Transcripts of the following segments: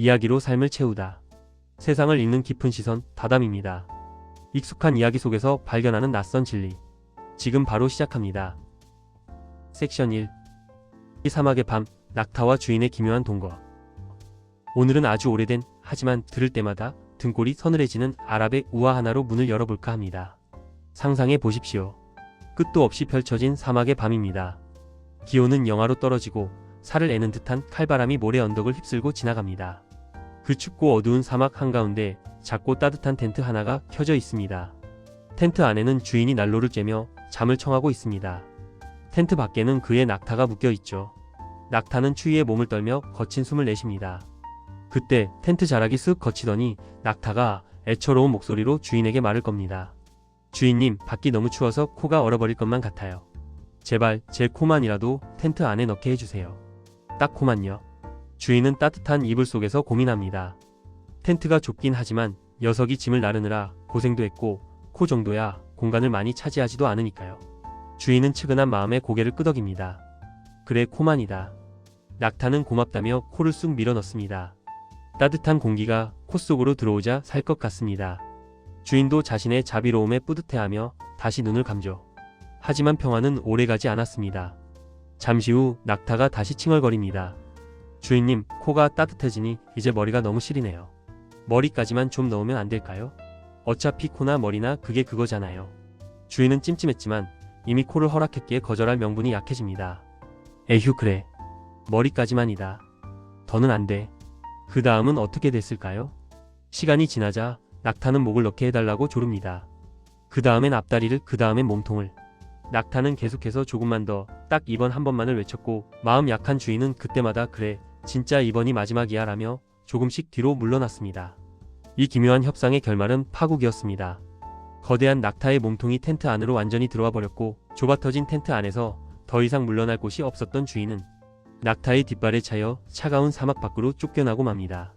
이야기로 삶을 채우다. 세상을 읽는 깊은 시선, 다담입니다. 익숙한 이야기 속에서 발견하는 낯선 진리. 지금 바로 시작합니다. 섹션 1. 이 사막의 밤, 낙타와 주인의 기묘한 동거. 오늘은 아주 오래된, 하지만 들을 때마다 등골이 서늘해지는 아랍의 우화 하나로 문을 열어볼까 합니다. 상상해 보십시오. 끝도 없이 펼쳐진 사막의 밤입니다. 기온은 영하로 떨어지고 살을 애는 듯한 칼바람이 모래 언덕을 휩쓸고 지나갑니다. 그 춥고 어두운 사막 한가운데 작고 따뜻한 텐트 하나가 켜져 있습니다. 텐트 안에는 주인이 난로를 쬐며 잠을 청하고 있습니다. 텐트 밖에는 그의 낙타가 묶여 있죠. 낙타는 추위에 몸을 떨며 거친 숨을 내쉽니다. 그때 텐트 자락이 쓱 거치더니 낙타가 애처로운 목소리로 주인에게 말을 겁니다. 주인님, 밖이 너무 추워서 코가 얼어버릴 것만 같아요. 제발 제 코만이라도 텐트 안에 넣게 해주세요. 딱 코만요. 주인은 따뜻한 이불 속에서 고민합니다. 텐트가 좁긴 하지만 녀석이 짐을 나르느라 고생도 했고 코 정도야 공간을 많이 차지하지도 않으니까요. 주인은 측은한 마음에 고개를 끄덕입니다. 그래, 코만이다. 낙타는 고맙다며 코를 쑥 밀어 넣습니다. 따뜻한 공기가 코 속으로 들어오자 살 것 같습니다. 주인도 자신의 자비로움에 뿌듯해하며 다시 눈을 감죠. 하지만 평화는 오래가지 않았습니다. 잠시 후 낙타가 다시 칭얼거립니다. 주인님, 코가 따뜻해지니 이제 머리가 너무 시리네요. 머리까지만 좀 넣으면 안 될까요? 어차피 코나 머리나 그게 그거잖아요. 주인은 찜찜했지만 이미 코를 허락했기에 거절할 명분이 약해집니다. 에휴, 그래. 머리까지만이다. 더는 안 돼. 그 다음은 어떻게 됐을까요? 시간이 지나자 낙타는 목을 넣게 해달라고 조릅니다. 그 다음엔 앞다리를, 그 다음엔 몸통을. 낙타는 계속해서 조금만 더, 딱 이번 한 번만을 외쳤고 마음 약한 주인은 그때마다 그래, 진짜 이번이 마지막이야 라며 조금씩 뒤로 물러났습니다. 이 기묘한 협상의 결말은 파국이었습니다. 거대한 낙타의 몸통이 텐트 안으로 완전히 들어와 버렸고 좁아터진 텐트 안에서 더 이상 물러날 곳이 없었던 주인은 낙타의 뒷발에 차여 차가운 사막 밖으로 쫓겨나고 맙니다.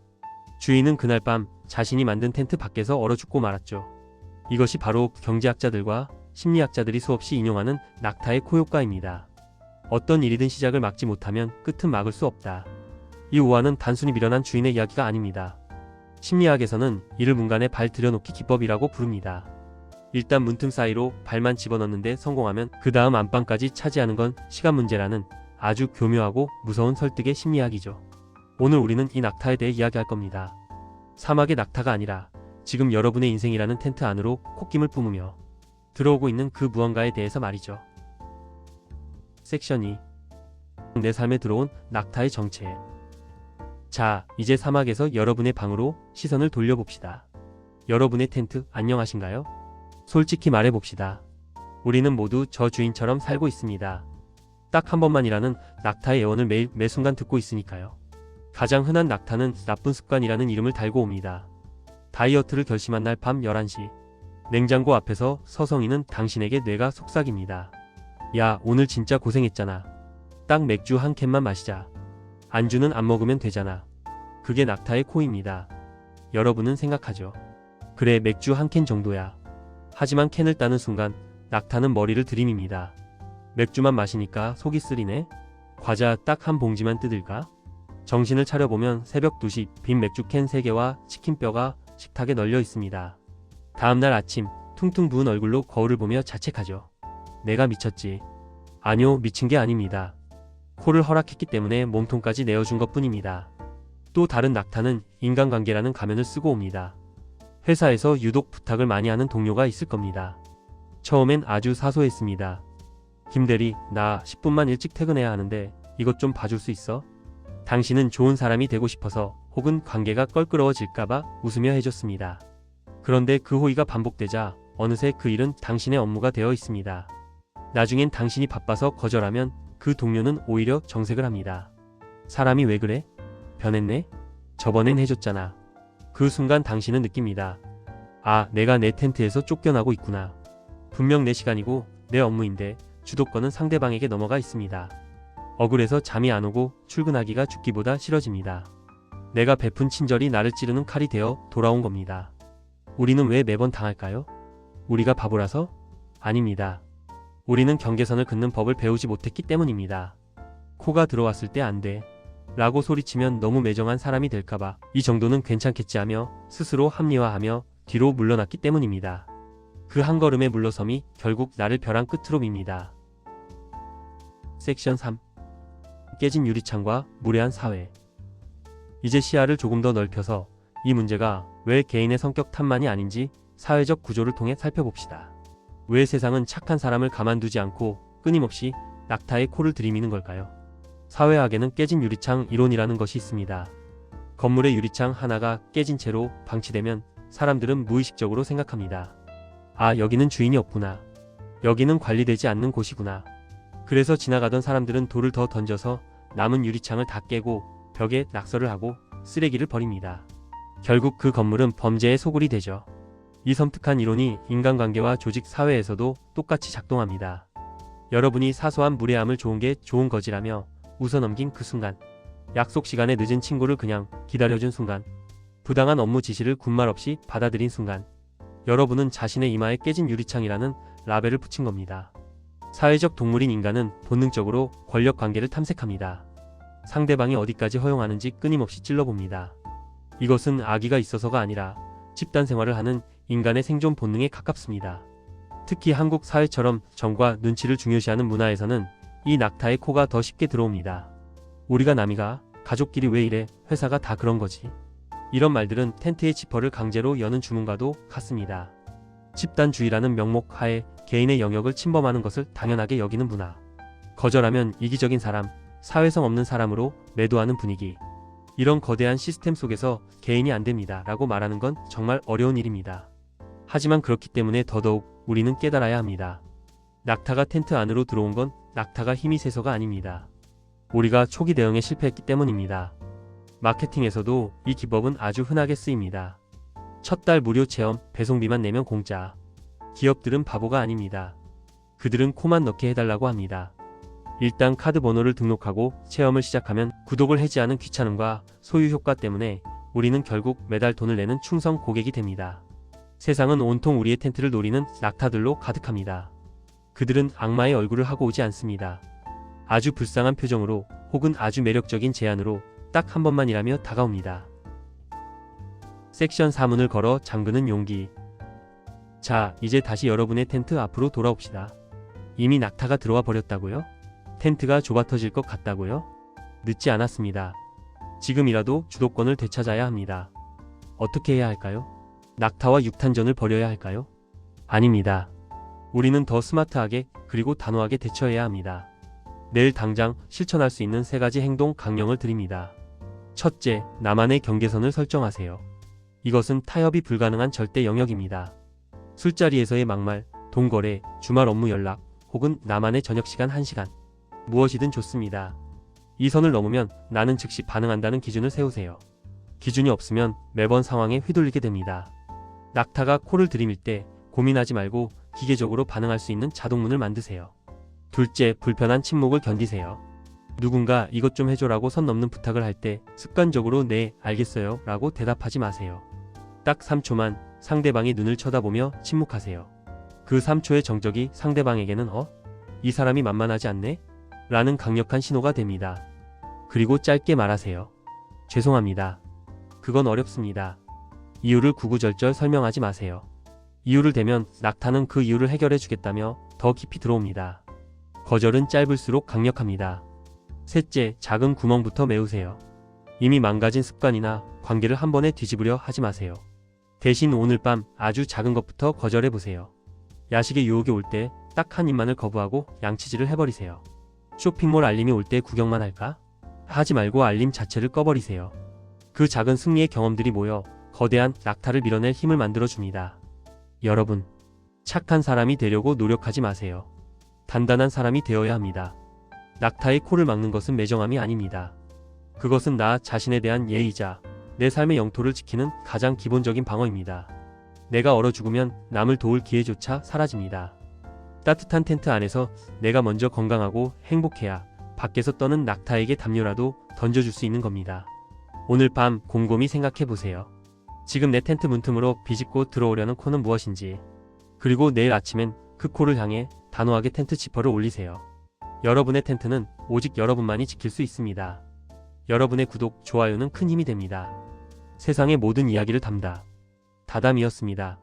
주인은 그날 밤 자신이 만든 텐트 밖에서 얼어 죽고 말았죠. 이것이 바로 경제학자들과 심리학자들이 수없이 인용하는 낙타의 코효과입니다. 어떤 일이든 시작을 막지 못하면 끝은 막을 수 없다. 이 우화는 단순히 미련한 주인의 이야기가 아닙니다. 심리학에서는 이를 문간에 발 들여놓기 기법이라고 부릅니다. 일단 문틈 사이로 발만 집어넣는데 성공하면 그 다음 안방까지 차지하는 건 시간 문제라는 아주 교묘하고 무서운 설득의 심리학이죠. 오늘 우리는 이 낙타에 대해 이야기할 겁니다. 사막의 낙타가 아니라 지금 여러분의 인생이라는 텐트 안으로 콧김을 뿜으며 들어오고 있는 그 무언가에 대해서 말이죠. 섹션 2. 내 삶에 들어온 낙타의 정체. 자, 이제 사막에서 여러분의 방으로 시선을 돌려봅시다. 여러분의 텐트 안녕하신가요? 솔직히 말해봅시다. 우리는 모두 저 주인처럼 살고 있습니다. 딱 한 번만이라는 낙타의 애원을 매일 매 순간 듣고 있으니까요. 가장 흔한 낙타는 나쁜 습관이라는 이름을 달고 옵니다. 다이어트를 결심한 날 밤 11시. 냉장고 앞에서 서성이는 당신에게 뇌가 속삭입니다. 야, 오늘 진짜 고생했잖아. 딱 맥주 한 캔만 마시자. 안주는 안 먹으면 되잖아. 그게 낙타의 코입니다. 여러분은 생각하죠. 그래, 맥주 한 캔 정도야. 하지만 캔을 따는 순간 낙타는 머리를 들이밉니다. 맥주만 마시니까 속이 쓰리네? 과자 딱 한 봉지만 뜯을까? 정신을 차려보면 새벽 2시 빈 맥주 캔 3개와 치킨뼈가 식탁에 널려 있습니다. 다음날 아침 퉁퉁 부은 얼굴로 거울을 보며 자책하죠. 내가 미쳤지. 아니요, 미친 게 아닙니다. 코를 허락했기 때문에 몸통까지 내어준 것뿐입니다. 또 다른 낙타는 인간관계라는 가면을 쓰고 옵니다. 회사에서 유독 부탁을 많이 하는 동료가 있을 겁니다. 처음엔 아주 사소했습니다. 김대리, 나 10분만 일찍 퇴근해야 하는데 이것 좀 봐줄 수 있어? 당신은 좋은 사람이 되고 싶어서 혹은 관계가 껄끄러워질까봐 웃으며 해줬습니다. 그런데 그 호의가 반복되자 어느새 그 일은 당신의 업무가 되어 있습니다. 나중엔 당신이 바빠서 거절하면 그 동료는 오히려 정색을 합니다. 사람이 왜 그래? 변했네? 저번엔 해줬잖아. 그 순간 당신은 느낍니다. 아, 내가 내 텐트에서 쫓겨나고 있구나. 분명 내 시간이고 내 업무인데 주도권은 상대방에게 넘어가 있습니다. 억울해서 잠이 안 오고 출근하기가 죽기보다 싫어집니다. 내가 베푼 친절이 나를 찌르는 칼이 되어 돌아온 겁니다. 우리는 왜 매번 당할까요? 우리가 바보라서? 아닙니다. 우리는 경계선을 긋는 법을 배우지 못했기 때문입니다. 코가 들어왔을 때 안 돼. 라고 소리치면 너무 매정한 사람이 될까봐 이 정도는 괜찮겠지 하며 스스로 합리화하며 뒤로 물러났기 때문입니다. 그 한 걸음에 물러섬이 결국 나를 벼랑 끝으로 밉니다. 섹션 3. 깨진 유리창과 무례한 사회. 이제 시야를 조금 더 넓혀서 이 문제가 왜 개인의 성격 탓만이 아닌지 사회적 구조를 통해 살펴봅시다. 왜 세상은 착한 사람을 가만두지 않고 끊임없이 낙타의 코를 들이미는 걸까요? 사회학에는 깨진 유리창 이론이라는 것이 있습니다. 건물의 유리창 하나가 깨진 채로 방치되면 사람들은 무의식적으로 생각합니다. 아, 여기는 주인이 없구나. 여기는 관리되지 않는 곳이구나. 그래서 지나가던 사람들은 돌을 더 던져서 남은 유리창을 다 깨고 벽에 낙서를 하고 쓰레기를 버립니다. 결국 그 건물은 범죄의 소굴이 되죠. 이 섬뜩한 이론이 인간관계와 조직 사회에서도 똑같이 작동합니다. 여러분이 사소한 무례함을 좋은 게 좋은 거지라며 웃어넘긴 그 순간, 약속 시간에 늦은 친구를 그냥 기다려준 순간, 부당한 업무 지시를 군말 없이 받아들인 순간, 여러분은 자신의 이마에 깨진 유리창이라는 라벨을 붙인 겁니다. 사회적 동물인 인간은 본능적으로 권력 관계를 탐색합니다. 상대방이 어디까지 허용하는지 끊임없이 찔러봅니다. 이것은 악의가 있어서가 아니라 집단 생활을 하는 인간의 생존 본능에 가깝습니다. 특히 한국 사회처럼 정과 눈치를 중요시하는 문화에서는 이 낙타의 코가 더 쉽게 들어옵니다. 우리가 남이가, 가족끼리 왜 이래, 회사가 다 그런 거지. 이런 말들은 텐트의 지퍼를 강제로 여는 주문과도 같습니다. 집단주의라는 명목 하에 개인의 영역을 침범하는 것을 당연하게 여기는 문화. 거절하면 이기적인 사람, 사회성 없는 사람으로 매도하는 분위기. 이런 거대한 시스템 속에서 개인이 안 됩니다 라고 말하는 건 정말 어려운 일입니다. 하지만 그렇기 때문에 더더욱 우리는 깨달아야 합니다. 낙타가 텐트 안으로 들어온 건 낙타가 힘이 세서가 아닙니다. 우리가 초기 대응에 실패했기 때문입니다. 마케팅에서도 이 기법은 아주 흔하게 쓰입니다. 첫 달 무료 체험, 배송비만 내면 공짜. 기업들은 바보가 아닙니다. 그들은 코만 넣게 해달라고 합니다. 일단 카드 번호를 등록하고 체험을 시작하면 구독을 해지하는 귀찮음과 소유 효과 때문에 우리는 결국 매달 돈을 내는 충성 고객이 됩니다. 세상은 온통 우리의 텐트를 노리는 낙타들로 가득합니다. 그들은 악마의 얼굴을 하고 오지 않습니다. 아주 불쌍한 표정으로 혹은 아주 매력적인 제안으로 딱 한 번만이라며 다가옵니다. 섹션 4문을 걸어 잠그는 용기. 자, 이제 다시 여러분의 텐트 앞으로 돌아옵시다. 이미 낙타가 들어와 버렸다고요? 텐트가 좁아 터질 것 같다고요? 늦지 않았습니다. 지금이라도 주도권을 되찾아야 합니다. 어떻게 해야 할까요? 낙타와 육탄전을 벌여야 할까요? 아닙니다. 우리는 더 스마트하게 그리고 단호하게 대처해야 합니다. 내일 당장 실천할 수 있는 3가지 행동 강령을 드립니다. 첫째, 나만의 경계선을 설정하세요. 이것은 타협이 불가능한 절대 영역입니다. 술자리에서의 막말, 돈거래, 주말 업무 연락, 혹은 나만의 저녁시간 1시간. 무엇이든 좋습니다. 이 선을 넘으면 나는 즉시 반응한다는 기준을 세우세요. 기준이 없으면 매번 상황에 휘둘리게 됩니다. 낙타가 코를 들이밀 때 고민하지 말고 기계적으로 반응할 수 있는 자동문을 만드세요. 둘째, 불편한 침묵을 견디세요. 누군가 이것 좀 해줘라고 선 넘는 부탁을 할 때 습관적으로 네, 알겠어요 라고 대답하지 마세요. 딱 3초만 상대방이 눈을 쳐다보며 침묵하세요. 그 3초의 정적이 상대방에게는 이 사람이 만만하지 않네? 라는 강력한 신호가 됩니다. 그리고 짧게 말하세요. 죄송합니다. 그건 어렵습니다. 이유를 구구절절 설명하지 마세요. 이유를 대면 낙타는 그 이유를 해결해 주겠다며 더 깊이 들어옵니다. 거절은 짧을수록 강력합니다. 셋째, 작은 구멍부터 메우세요. 이미 망가진 습관이나 관계를 한 번에 뒤집으려 하지 마세요. 대신 오늘 밤 아주 작은 것부터 거절해보세요. 야식의 유혹이 올 때 딱 한 입만을 거부하고 양치질을 해버리세요. 쇼핑몰 알림이 올 때 구경만 할까? 하지 말고 알림 자체를 꺼버리세요. 그 작은 승리의 경험들이 모여 거대한 낙타를 밀어낼 힘을 만들어줍니다. 여러분, 착한 사람이 되려고 노력하지 마세요. 단단한 사람이 되어야 합니다. 낙타의 코를 막는 것은 매정함이 아닙니다. 그것은 나 자신에 대한 예의이자 내 삶의 영토를 지키는 가장 기본적인 방어입니다. 내가 얼어 죽으면 남을 도울 기회조차 사라집니다. 따뜻한 텐트 안에서 내가 먼저 건강하고 행복해야 밖에서 떠는 낙타에게 담요라도 던져줄 수 있는 겁니다. 오늘 밤 곰곰이 생각해보세요. 지금 내 텐트 문틈으로 비집고 들어오려는 코는 무엇인지, 그리고 내일 아침엔 그 코를 향해 단호하게 텐트 지퍼를 올리세요. 여러분의 텐트는 오직 여러분만이 지킬 수 있습니다. 여러분의 구독, 좋아요는 큰 힘이 됩니다. 세상의 모든 이야기를 담다. 다담이었습니다.